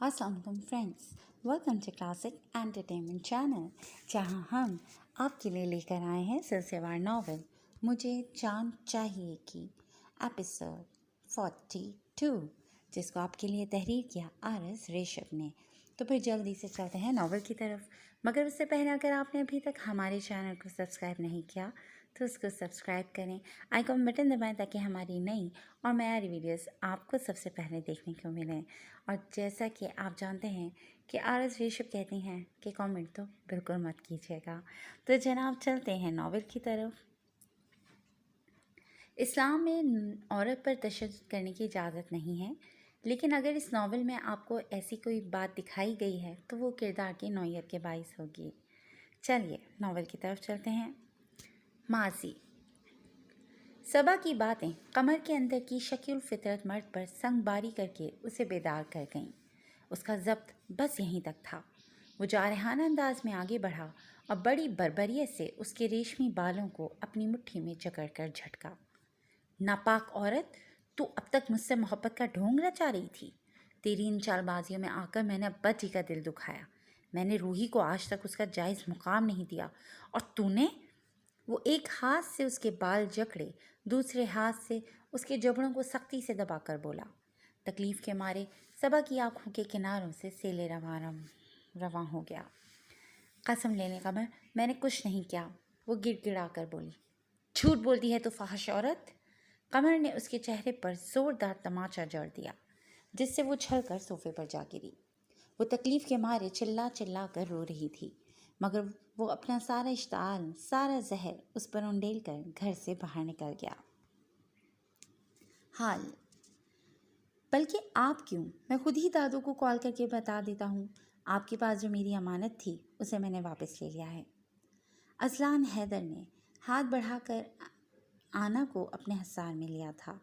अस्सलाम वालेकुम friends, welcome to classic entertainment channel, जहां हम आपके लिए लेकर आए हैं सिलसिलेवार नॉवल मुझे चांद चाहिए की एपिसोड 42, जिसको आपके लिए तहरीर किया आरएस रेशब ने। तो फिर जल्दी से चलते हैं नॉवल की तरफ, मगर उससे पहले अगर आपने अभी तक हमारे चैनल को सब्सक्राइब नहीं किया तो उसको सब्सक्राइब करें, आइकॉन बटन दबाएं ताकि हमारी नई और नई वीडियोस आपको सबसे पहले देखने को मिलें। और जैसा कि आप जानते हैं कि आरएस रेशब कहती हैं कि कमेंट तो बिल्कुल मत कीजिएगा। तो जनाब चलते हैं नॉवेल की तरफ। इस्लाम में औरत पर तशद्दुद करने की इजाज़त नहीं है, लेकिन अगर इस नावल में आपको ऐसी कोई बात दिखाई गई है तो वो किरदार की नौयत के बाइस होगी। चलिए नावल की तरफ चलते हैं। माजी। सबा की बातें कमर के अंदर की शकील फितरत मर्द पर संगबारी करके उसे बेदार कर गईं। उसका जब्त बस यहीं तक था। वो जारहाना अंदाज में आगे बढ़ा और बड़ी बर्बरियत से उसके रेशमी बालों को अपनी मुट्ठी में जकड़ कर झटका। नापाक औरत, तू अब तक मुझसे मोहब्बत का ढोंग रचा रही थी। तेरी इन चालबाजियों में आकर मैंने अब्बा जी का दिल दुखाया। मैंने रूही को आज तक उसका जायज़ मुकाम नहीं दिया, और तूने। वो एक हाथ से उसके बाल जकड़े, दूसरे हाथ से उसके जबड़ों को सख्ती से दबाकर बोला। तकलीफ के मारे सबा की आंखों के किनारों से सेले रवां हो गया। कसम लेने का मैंने कुछ नहीं किया, वो गिड़गिड़ा कर बोली। झूठ बोलती है तो फाहिश औरत। कमर ने उसके चेहरे पर जोरदार तमाचा जड़ दिया, जिससे वो छल कर सोफे पर जा गिरी। वो तकलीफ के मारे चिल्ला चिल्ला कर रो रही थी, मगर वो अपना सारा इश्ताल, सारा जहर उस पर उंडेल कर घर से बाहर निकल गया। हाल, बल्कि आप क्यों, मैं खुद ही दादू को कॉल करके बता देता हूँ। आपके पास जो मेरी अमानत थी उसे मैंने वापस ले लिया है। अजलान हैदर ने हाथ बढ़ाकर आना को अपने हसार में लिया था,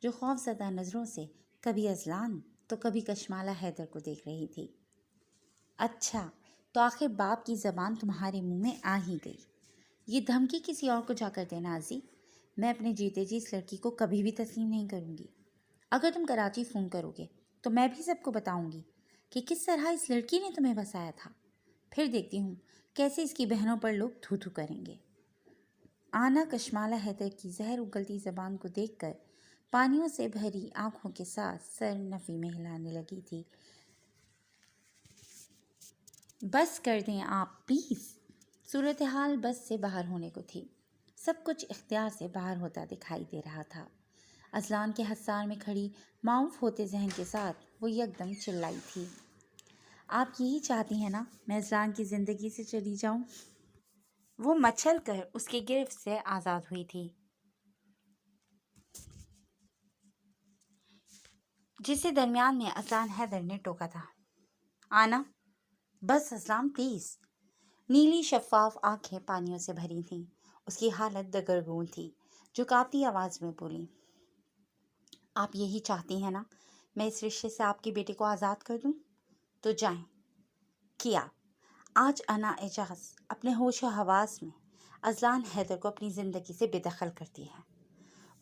जो खौफज़दा नज़रों से कभी अजलान तो कभी कशमाला हैदर को देख रही थी। अच्छा, तो आखिर बाप की ज़बान तुम्हारे मुंह में आ ही गई। ये धमकी किसी और को जाकर देना आजी। मैं अपने जीते जी इस लड़की को कभी भी तस्लीम नहीं करूँगी। अगर तुम कराची फ़ोन करोगे तो मैं भी सबको बताऊँगी कि किस तरह इस लड़की ने तुम्हें बसाया था। फिर देखती हूँ कैसे इसकी बहनों पर लोग थू थू करेंगे। आना कशमाला हैदर की जहर उगलती ज़बान को देखकर पानियों से भरी आंखों के साथ सर नफ़ी में हिलाने लगी थी। बस कर दें आप प्लीज़। सूरत हाल बस से बाहर होने को थी। सब कुछ इख्तियार से बाहर होता दिखाई दे रहा था। अजलान के हसार में खड़ी माऊफ होते जहन के साथ वो यकदम चिल्लाई थी। आप यही चाहती हैं ना मैं अजलान की ज़िंदगी से चली जाऊं? वो मचल कर उसकी गिरफ्त से आज़ाद हुई थी, जिसे दरमियान में अजलान हैदर ने टोका था। आना, बस अजलान प्लीज़। नीली शफाफ आंखें पानियों से भरी थीं। उसकी हालत दगरगूं थी, जो कांपती आवाज़ में बोली। आप यही चाहती हैं ना मैं इस रिश्ते से आपके बेटे को आज़ाद कर दूं? तो जाएं। किया। आज अना एजाज अपने होश व हवास में अजलान हैदर को अपनी ज़िंदगी से बेदखल करती है।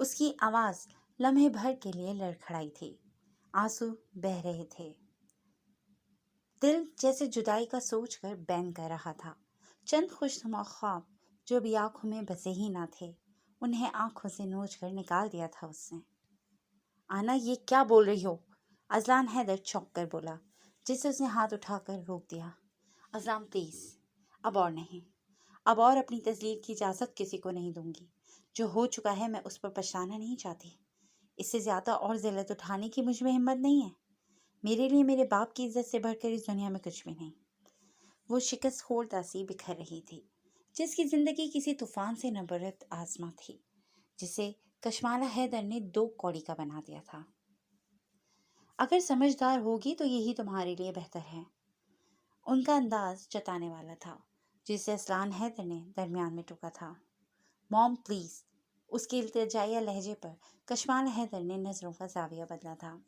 उसकी आवाज़ लम्हे भर के लिए लड़खड़ाई थी। आंसू बह रहे थे। दिल जैसे जुदाई का सोच कर बैन कर रहा था। चंद खुशनुमा ख्वाब जो अभी आंखों में बसे ही ना थे, उन्हें आंखों से नोच कर निकाल दिया था उसने। आना, ये क्या बोल रही हो? अजलान हैदर चौंक कर बोला, जिसे उसने हाथ उठाकर रोक दिया। अजलान प्लीज़, अब और नहीं। अब और अपनी तस्लील की इजाज़त किसी को नहीं दूंगी। जो हो चुका है मैं उस पर पछताना नहीं चाहती। इससे ज़्यादा और ज़िल्लत उठाने की मुझ में हिम्मत नहीं है। मेरे लिए मेरे बाप की इज्जत से बढ़कर इस दुनिया में कुछ भी नहीं। वो शिकस्त खोरदा सी बिखर रही थी, जिसकी ज़िंदगी किसी तूफान से नबरत आसमां थी, जिसे कशमाला हैदर ने 2 कौड़ी का बना दिया था। अगर समझदार होगी तो यही तुम्हारे लिए बेहतर है। उनका अंदाज जताने वाला था, जिसे अजलान हैदर ने दरमियान में टोका था। Mom please. उसके इल्तिजाइया लहजे पर कशमाला हैदर ने नज़रों का जाविया बदला था।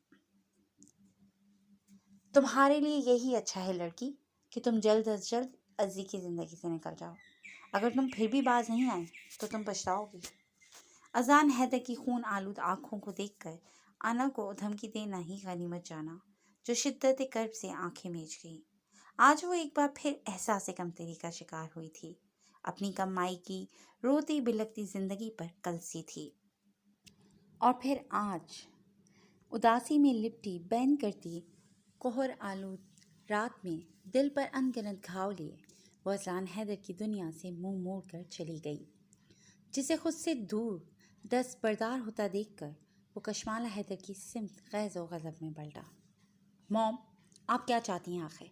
तुम्हारे लिए यही अच्छा है लड़की, कि तुम जल्द अज जल्द अजी की ज़िंदगी से निकल जाओ। अगर तुम फिर भी बाज नहीं आई तो तुम पछताओगी। अजान हैदर की खून आलूद आँखों को देखकर आना को धमकी देना ही गनीमत जाना, जो शिद्दत कर्ब से आंखें मीच गई। आज वो एक बार फिर एहसास कमतरी का शिकार हुई थी। अपनी कमाई की रोती बिलखती जिंदगी पर कलसी थी। और फिर आज उदासी में लिपटी बैन करती कोहर आलूद रात में दिल पर अनगिनत घाव लिए वो अजलान हैदर की दुनिया से मुंह मोड़ कर चली गई। जिसे खुद से दूर दस्तबरदार होता देखकर वो कशमाला हैदर की सिमत गैज़ व गज़ब में पलटा। मॉम, आप क्या चाहती हैं आखिर?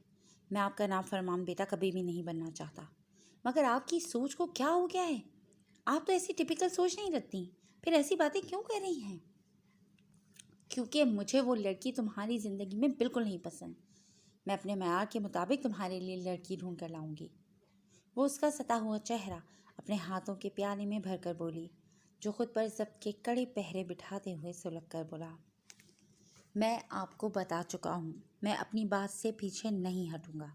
मैं आपका नाफरमान बेटा कभी भी नहीं बनना चाहता, मगर आपकी सोच को क्या हो गया है? आप तो ऐसी टिपिकल सोच नहीं रखती, फिर ऐसी बातें क्यों कर रही हैं? क्योंकि मुझे वो लड़की तुम्हारी ज़िंदगी में बिल्कुल नहीं पसंद। मैं अपने मयार के मुताबिक तुम्हारे लिए लड़की ढूंढ कर लाऊंगी। वो उसका सता हुआ चेहरा अपने हाथों के प्याले में भरकर बोली, जो खुद पर जब्त के कड़े पहरे बिठाते हुए सुलग कर बोला, मैं आपको बता चुका हूँ, मैं अपनी बात से पीछे नहीं हटूंगा।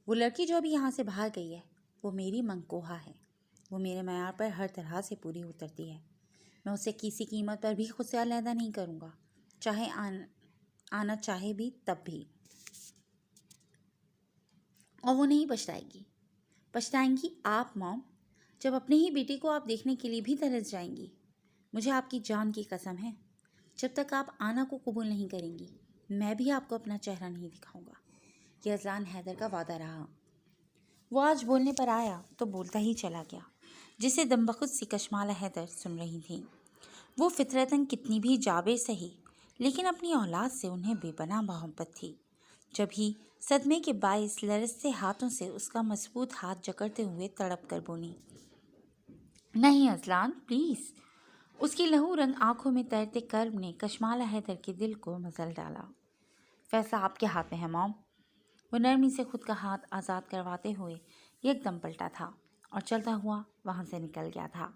वो लड़की जो अभी यहाँ से बाहर गई है वो मेरी मंकोहा है। वो मेरे मयार पर हर तरह से पूरी उतरती है। मैं उसे किसी कीमत पर भी खुद से अलहदा नहीं करूँगा, चाहे आना चाहे भी तब भी। और वो नहीं पछताएगी। पछताएंगी आप मॉम, जब अपने ही बेटी को आप देखने के लिए भी तरस जाएंगी। मुझे आपकी जान की कसम है, जब तक आप आना को कबूल नहीं करेंगी मैं भी आपको अपना चेहरा नहीं दिखाऊंगा। यह अजलान हैदर का वादा रहा। वो आज बोलने पर आया तो बोलता ही चला गया, जिसे दमबखुद सी कशमाला हैदर सुन रही थी। वो फितरतन कितनी भी जाबे सही, लेकिन अपनी औलाद से उन्हें बेपनाह मोहब्बत थी। जब ही सदमे के बाइस लरसते हाथों से उसका मजबूत हाथ जकड़ते हुए तड़प कर बोली, नहीं अजलान प्लीज़। उसकी लहू रंग आंखों में तैरते कर्ब ने कशमाला हैदर के दिल को मसल डाला। फैसला आपके हाथ में है मॉम। वो नरमी से खुद का हाथ आज़ाद करवाते हुए एकदम पलटा था और चलता हुआ वहाँ से निकल गया था,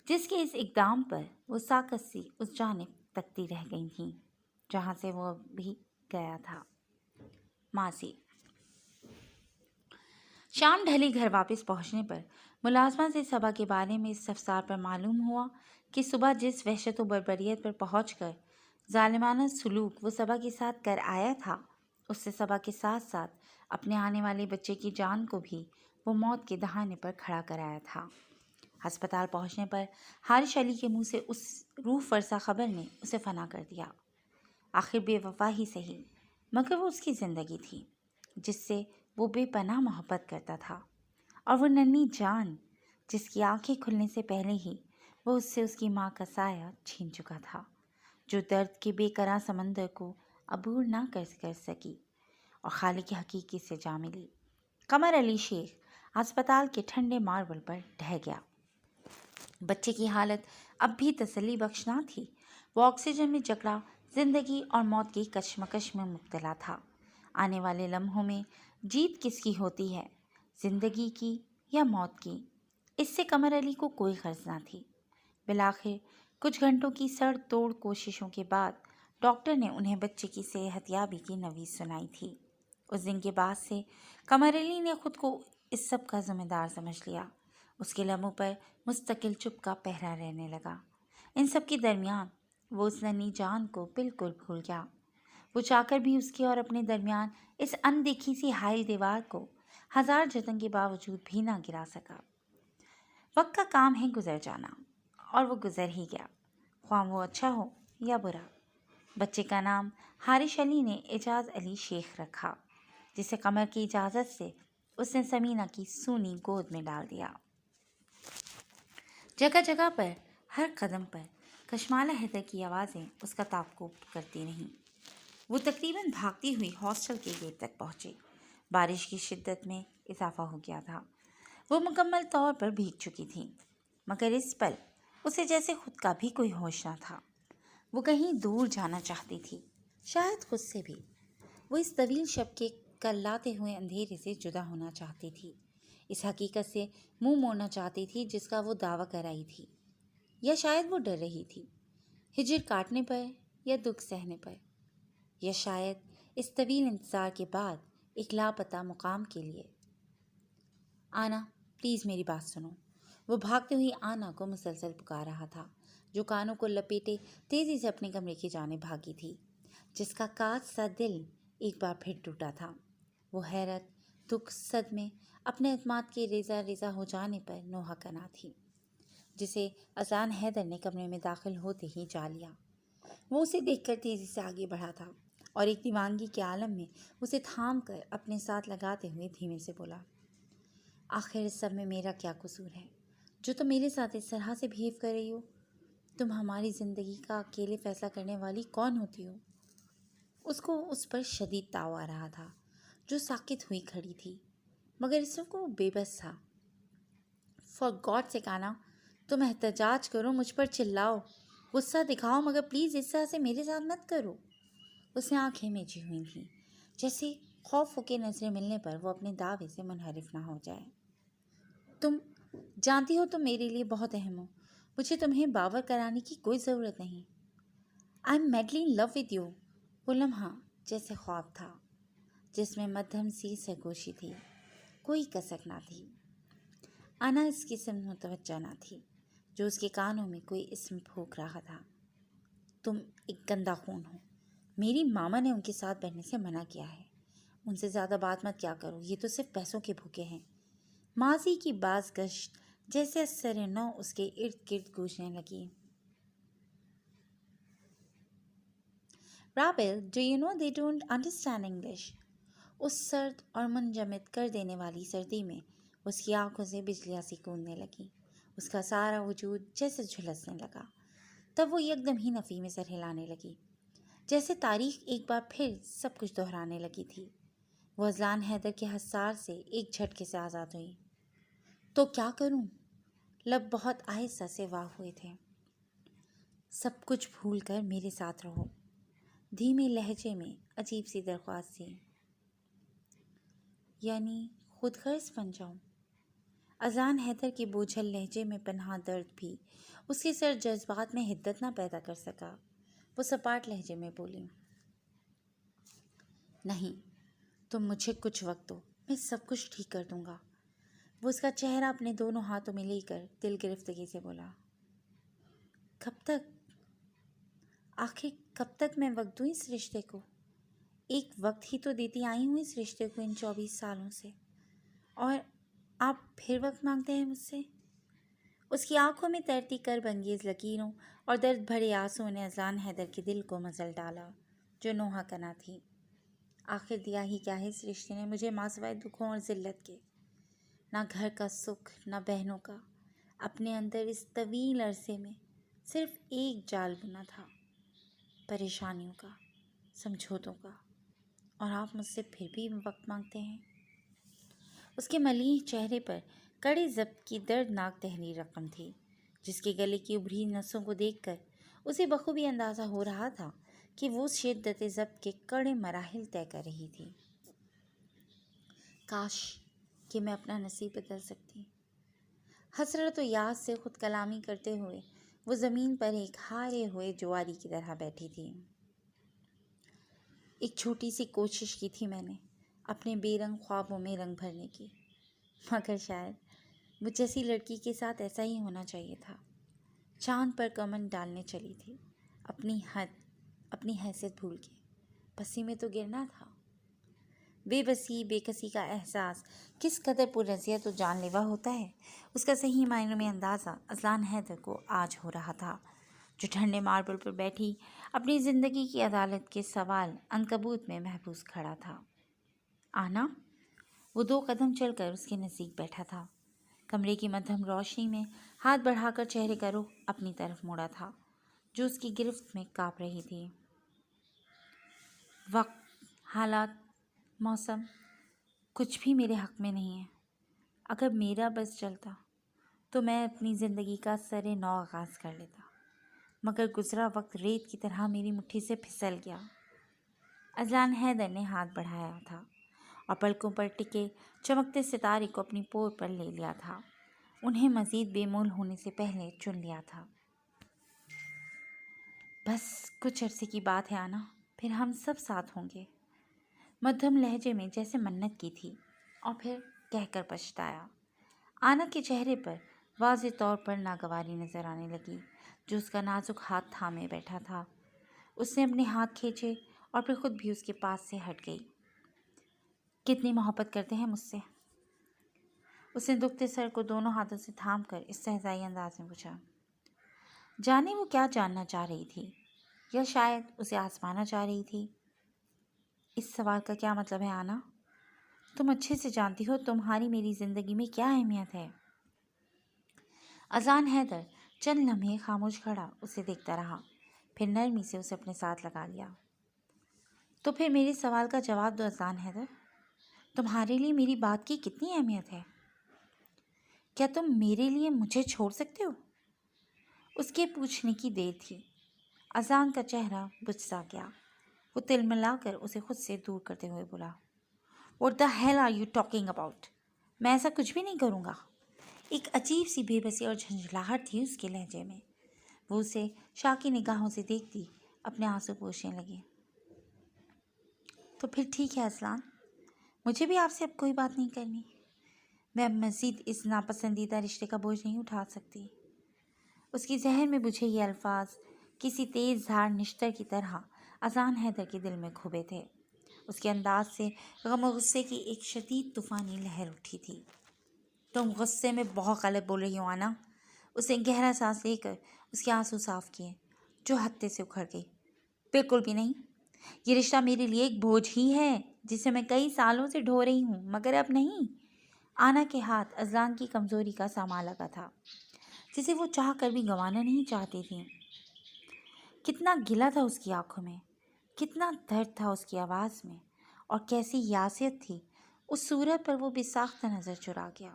जिसके इस इकदाम पर वो साकत सी उस जानिब तकती रह गई थी जहाँ से वो भी गया था। मासी। शाम ढली घर वापस पहुंचने पर मुलाजमा से सबा के बारे में इस अफसार पर मालूम हुआ कि सुबह जिस वहशत व बर्बरियत पर पहुंचकर जालिमाना सलूक वो सबा के साथ कर आया था, उससे सबा के साथ साथ अपने आने वाले बच्चे की जान को भी वो मौत के दहाने पर खड़ा कराया था। अस्पताल पहुंचने पर हारिश अली के मुंह से उस रूह फरसा खबर ने उसे फना कर दिया। आखिर बेवफा ही सही, मगर वो उसकी ज़िंदगी थी जिससे वो बेपनाह मोहब्बत करता था, और वो नन्ही जान जिसकी आंखें खुलने से पहले ही वो उससे उसकी माँ का साया छीन चुका था, जो दर्द के बेकरार समंदर को अबूर ना कर सकी और खालिक हकीकी से जा मिली। कमर अली शेख अस्पताल के ठंडे मार्बल पर ढह गया। बच्चे की हालत अब भी तसल्ली बख्श ना थी। वो ऑक्सीजन में जकड़ा जिंदगी और मौत की कशमकश में मुब्तला था। आने वाले लम्हों में जीत किसकी होती है, जिंदगी की या मौत की, इससे कमर अली को कोई गर्ज ना थी। बिलाखिर कुछ घंटों की सड़ तोड़ कोशिशों के बाद डॉक्टर ने उन्हें बच्चे की सेहतयाबी की नवीद सुनाई थी। उस दिन के बाद से कमर अली ने खुद को इस सब का जिम्मेदार समझ लिया। उसके लबों पर मुस्तकिल चुप का पहरा रहने लगा। इन सब के दरमियान वो उस नन्ही जान को बिल्कुल भूल गया। वो चाहकर भी उसके और अपने दरमियान इस अनदेखी सी हाइल दीवार को हजार जतन के बावजूद भी ना गिरा सका। वक्त का काम है गुजर जाना, और वो गुजर ही गया, ख्वाह वो अच्छा हो या बुरा। बच्चे का नाम हारिश अली ने एजाज अली शेख रखा, जिसे कमर की इजाज़त से उसने समीना की सूनी गोद में डाल दिया। जगह जगह पर हर कदम पर कशमाला हैदर की आवाज़ें उसका ताक़ुब करती रहीं। वो तकरीबन भागती हुई हॉस्टल के गेट तक पहुंची। बारिश की शिद्दत में इजाफा हो गया था। वो मुकम्मल तौर पर भीग चुकी थी, मगर इस पल उसे जैसे खुद का भी कोई होश न था। वो कहीं दूर जाना चाहती थी, शायद खुद से भी। वो इस तवील शब के कल्लाते हुए अंधेरे से जुदा होना चाहती थी, इस हकीकत से मुंह मोड़ना चाहती थी जिसका वो दावा कर आई थी, या शायद वो डर रही थी, हिजर काटने पर या दुख सहने पर, या शायद इस तवील इंतज़ार के बाद एक लापता मुकाम के लिए। आना, प्लीज़ मेरी बात सुनो। वो भागते हुई आना को मुसलसल पुकार रहा था, जो कानों को लपेटे तेज़ी से अपने कमरे की जाने भागी थी, जिसका काज सा दिल ایک بار پھر ٹوٹا تھا۔ وہ حیرت، دکھ، صدمے، اپنے اعتماد کے ریزہ ریزہ ہو جانے پر نوحہ کنا تھی، جسے اذان حیدر نے کمرے میں داخل ہوتے ہی جا لیا۔ وہ اسے دیکھ کر تیزی سے آگے بڑھا تھا اور ایک دیوانگی کے عالم میں اسے تھام کر اپنے ساتھ لگاتے ہوئے دھیمے سے بولا، آخر اس سب میں میرا کیا قصور ہے جو تم میرے ساتھ اس طرح سے بہیو کر رہی ہو؟ تم ہماری زندگی کا اکیلے فیصلہ کرنے والی کون ہوتی ہو؟ اس کو اس پر شدید تاؤ آ رہا تھا، جو ساکت ہوئی کھڑی تھی، مگر اس وقت وہ بے بس تھا۔ فار گاڈ سے کانا، تم احتجاج کرو، مجھ پر چلاؤ، غصہ دکھاؤ، مگر پلیز اس طرح سے میرے ساتھ مت کرو۔ اس نے آنکھیں میچی ہوئی تھیں، جیسے خوف ہو کے نظریں ملنے پر وہ اپنے دعوے سے منحرف نہ ہو جائے۔ تم جانتی ہو تم میرے لیے بہت اہم ہو، مجھے تمہیں باور کرانے کی کوئی ضرورت نہیں۔ I am madly in love with you. وہ لمحہ جیسے خواب تھا، جس میں مدھم سی سرگوشی تھی، کوئی کسک نہ تھی۔ آنا اس کی سمت متوجہ نہ تھی، جو اس کے کانوں میں کوئی اسم پھونک رہا تھا۔ تم ایک گندا خون ہو، میری ماما نے ان کے ساتھ بیٹھنے سے منع کیا ہے، ان سے زیادہ بات مت کیا کرو، یہ تو صرف پیسوں کے بھوکے ہیں۔ ماضی کی باز گشت جیسے اثر نو اس کے ارد گرد گونجنے لگی۔ رابل، do you know they don't understand English? اس سرد اور منجمد کر دینے والی سردی میں اس کی آنکھوں سے بجلیاں سی کوننے لگی، اس کا سارا وجود جیسے جھلسنے لگا۔ تب وہ یکدم ہی نفی میں سر ہلانے لگی، جیسے تاریخ ایک بار پھر سب کچھ دہرانے لگی تھی۔ وہ اذان حیدر کے حصار سے ایک جھٹکے سے آزاد ہوئی۔ تو کیا کروں؟ لب بہت آہستہ سے واہ ہوئے تھے۔ سب کچھ بھول کر میرے ساتھ رہو، دھیمے لہجے میں عجیب سی درخواست تھی۔ یعنی خود غرض بن جاؤں؟ اذان حیدر کے بوجھل لہجے میں پنہاں درد بھی اس کے سر جذبات میں حدت نہ پیدا کر سکا۔ وہ سپاٹ لہجے میں بولی، نہیں، تم مجھے کچھ وقت دو، میں سب کچھ ٹھیک کر دوں گا۔ وہ اس کا چہرہ اپنے دونوں ہاتھوں میں لے کر دل گرفتگی سے بولا، کب تک؟ آخر کب تک میں وقت دوں اس رشتے کو؟ ایک وقت ہی تو دیتی آئی ہوں اس رشتے کو ان 24 سالوں سے، اور آپ پھر وقت مانگتے ہیں مجھ سے؟ اس کی آنکھوں میں تیرتی کرب انگیز لکیروں اور درد بھرے آنسوؤں نے اذان حیدر کے دل کو مزل ڈالا، جو نوحہ کنا تھی۔ آخر دیا ہی کیا ہے اس رشتے نے مجھے ماسوائے دکھوں اور ذلت کے؟ نہ گھر کا سکھ، نہ بہنوں کا۔ اپنے اندر اس طویل عرصے میں صرف ایک جال بنا تھا، پریشانیوں کا، سمجھوتوں کا، اور آپ مجھ سے پھر بھی وقت مانگتے ہیں۔ اس کے ملیح چہرے پر کڑے ضبط کی دردناک تحریر رقم تھی، جس کے گلے کی ابھری نسوں کو دیکھ کر اسے بخوبی اندازہ ہو رہا تھا کہ وہ شدت ضبط کے کڑے مراحل طے کر رہی تھی۔ کاش کہ میں اپنا نصیب بدل سکتی۔ حسرت و یاس سے خود کلامی کرتے ہوئے وہ زمین پر ایک ہارے ہوئے جواری کی طرح بیٹھی تھی۔ ایک چھوٹی سی کوشش کی تھی میں نے اپنے بے رنگ خوابوں میں رنگ بھرنے کی، مگر شاید مجھ جیسی لڑکی کے ساتھ ایسا ہی ہونا چاہیے تھا۔ چاند پر کمن ڈالنے چلی تھی، اپنی حد، اپنی حیثیت بھول کے، پسی میں تو گرنا تھا۔ بے بسی، بے کسی کا احساس کس قدر پررزیت و جان لیوا ہوتا ہے، اس کا صحیح معنوں میں اندازہ اذان حیدر کو آج ہو رہا تھا، جو ٹھنڈے ماربل پر بیٹھی اپنی زندگی کی عدالت کے سوال عنکبوت میں محبوس کھڑا تھا۔ آنا؟ وہ 2 قدم چل کر اس کے نزدیک بیٹھا تھا، کمرے کی مدھم روشنی میں ہاتھ بڑھا کر چہرے کا رخ اپنی طرف موڑا تھا، جو اس کی گرفت میں کانپ رہی تھی۔ وقت، حالات، موسم، کچھ بھی میرے حق میں نہیں ہے۔ اگر میرا بس چلتا تو میں اپنی زندگی کا سر نو آغاز کر لیتا، مگر گزرا وقت ریت کی طرح میری مٹھی سے پھسل گیا۔ اذان حیدر نے ہاتھ بڑھایا تھا اور پلکوں پر ٹکے چمکتے ستارے کو اپنی پور پر لے لیا تھا، انہیں مزید بے مول ہونے سے پہلے چن لیا تھا۔ بس کچھ عرصے کی بات ہے آنا، پھر ہم سب ساتھ ہوں گے۔ مدھم لہجے میں جیسے منت کی تھی، اور پھر کہہ کر پچھتایا۔ آنا کے چہرے پر واضح طور پر ناگواری نظر آنے لگی، جو اس کا نازک ہاتھ تھامے بیٹھا تھا۔ اس نے اپنے ہاتھ کھینچے اور پھر خود بھی اس کے پاس سے ہٹ گئی۔ کتنی محبت کرتے ہیں مجھ سے؟ اس نے دکھتے سر کو دونوں ہاتھوں سے تھام کر استہزائی انداز میں پوچھا۔ جانے وہ کیا جاننا چاہ رہی تھی، یا شاید اسے آزمانا چاہ رہی تھی۔ اس سوال کا کیا مطلب ہے آنا؟ تم اچھے سے جانتی ہو تمہاری میری زندگی میں کیا اہمیت ہے۔ اذان حیدر چند لمحے خاموش کھڑا اسے دیکھتا رہا، پھر نرمی سے اسے اپنے ساتھ لگا لیا۔ تو پھر میرے سوال کا جواب دو اذان حیدر، تمہارے لیے میری بات کی کتنی اہمیت ہے؟ کیا تم میرے لیے مجھے چھوڑ سکتے ہو؟ اس کے پوچھنے کی دیر تھی، اذان کا چہرہ بجھ سا گیا۔ وہ تلملا کر اسے خود سے دور کرتے ہوئے بولا، What the hell are you talking about؟ میں ایسا کچھ بھی نہیں کروں گا۔ ایک عجیب سی بے بسی اور جھنجھلاہٹ تھی اس کے لہجے میں۔ وہ اسے شاکی نگاہوں سے دیکھتی اپنے آنسو پوچھنے لگی۔ تو پھر ٹھیک ہے اذان، مجھے بھی آپ سے اب کوئی بات نہیں کرنی۔ میں اب مزید اس ناپسندیدہ رشتے کا بوجھ نہیں اٹھا سکتی۔ اس کی ذہن میں بجھے یہ الفاظ کسی تیز دھار نشتر کی طرح اذان حیدر کے دل میں کھبے تھے۔ اس کے انداز سے غم و غصے کی ایک شدید طوفانی لہر اٹھی تھی۔ تم غصے میں بہت غلط بول رہی ہو آنا۔ اسے گہرا سانس لے کر اس کے آنسو صاف کیے، جو ہتھے سے اکھڑ گئی۔ بالکل بھی نہیں، یہ رشتہ میرے لیے ایک بوجھ ہی ہے جسے میں کئی سالوں سے ڈھو رہی ہوں، مگر اب نہیں۔ آنا کے ہاتھ اذان کی کمزوری کا سامان لگا تھا، جسے وہ چاہ کر بھی گنوانا نہیں چاہتی تھی۔ کتنا گلہ تھا اس کی آنکھوں میں، کتنا درد تھا اس کی آواز میں، اور کیسی یاسیت تھی اس صورت پر وہ بے ساختہ نظر چرا گیا۔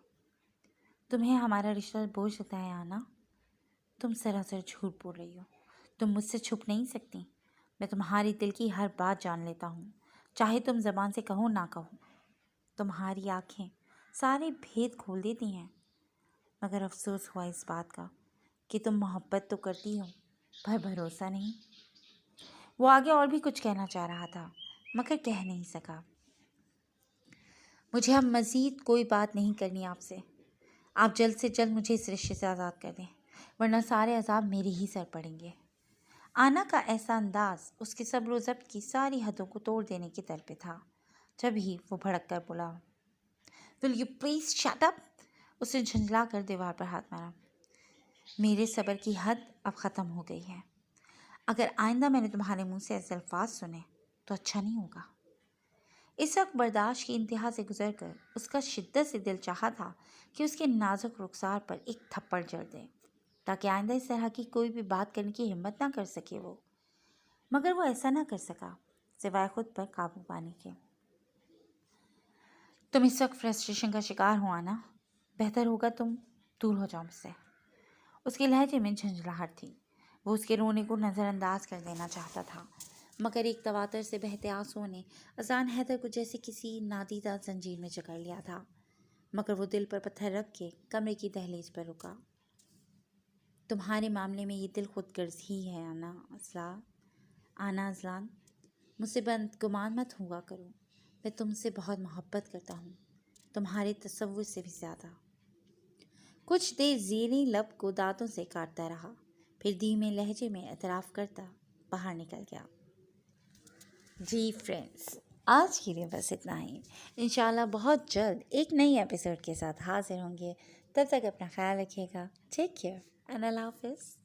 تمہیں ہمارا رشتہ بوجھ لگتا ہے آنا؟ تم سراسر جھوٹ بول رہی ہو۔ تم مجھ سے چھپ نہیں سکتی۔ میں تمہاری دل کی ہر بات جان لیتا ہوں، چاہے تم زبان سے کہو نہ کہو۔ تمہاری آنکھیں سارے بھید کھول دیتی ہیں، مگر افسوس ہوا اس بات کا کہ تم محبت تو کرتی ہو پر بھروسہ نہیں۔ وہ آگے اور بھی کچھ کہنا چاہ رہا تھا مگر کہہ نہیں سکا۔ مجھے اب مزید کوئی بات نہیں کرنی آپ سے۔ آپ جلد سے جلد مجھے اس رشتے سے آزاد کر دیں، ورنہ سارے عذاب میرے ہی سر پڑیں گے۔ آنا کا ایسا انداز اس کے صبر و ضبط کی ساری حدوں کو توڑ دینے کی در پہ تھا۔ جب ہی وہ بھڑک کر بولا، Will you please shut up؟ اس نے جھنجھلا کر دیوار پر ہاتھ مارا۔ میرے صبر کی حد اب ختم ہو گئی ہے۔ اگر آئندہ میں نے تمہارے منہ سے ایسے الفاظ سنے تو اچھا نہیں ہوگا۔ اس وقت برداشت کی انتہا سے گزر کر اس کا شدت سے دل چاہا تھا کہ اس کے نازک رخسار پر ایک تھپڑ جڑ دے، تاکہ آئندہ اس طرح کی کوئی بھی بات کرنے کی ہمت نہ کر سکے وہ، مگر وہ ایسا نہ کر سکا سوائے خود پر قابو پانے کے۔ تم اس وقت فرسٹریشن کا شکار ہو آنا، بہتر ہوگا تم دور ہو جاؤ مجھ سے۔ اس کے لہجے میں جھنجھلاہٹ تھی۔ وہ اس کے رونے کو نظر انداز کر دینا چاہتا تھا، مگر ایک تواتر سے بہتے آنسوؤں نے اذان حیدر کو جیسے کسی نادیدہ زنجیر میں جکڑ لیا تھا، مگر وہ دل پر پتھر رکھ کے کمرے کی دہلیز پر رکا۔ تمہارے معاملے میں یہ دل خود غرض ہی ہے آنا اذان، مجھ سے بدگمان مت ہوا کرو۔ میں تم سے بہت محبت کرتا ہوں، تمہارے تصور سے بھی زیادہ۔ کچھ دیر زیریں لب کو دانتوں سے کاٹتا رہا، پھر دھیمے لہجے میں اعتراف کرتا باہر نکل گیا۔ جی فرینڈز، آج کے لیے بس اتنا ہی۔ انشاءاللہ بہت جلد ایک نئی ایپیسوڈ کے ساتھ حاضر ہوں گے۔ تب تک اپنا خیال رکھیے گا۔ ٹیک کیئر اینڈ اللہ حافظ۔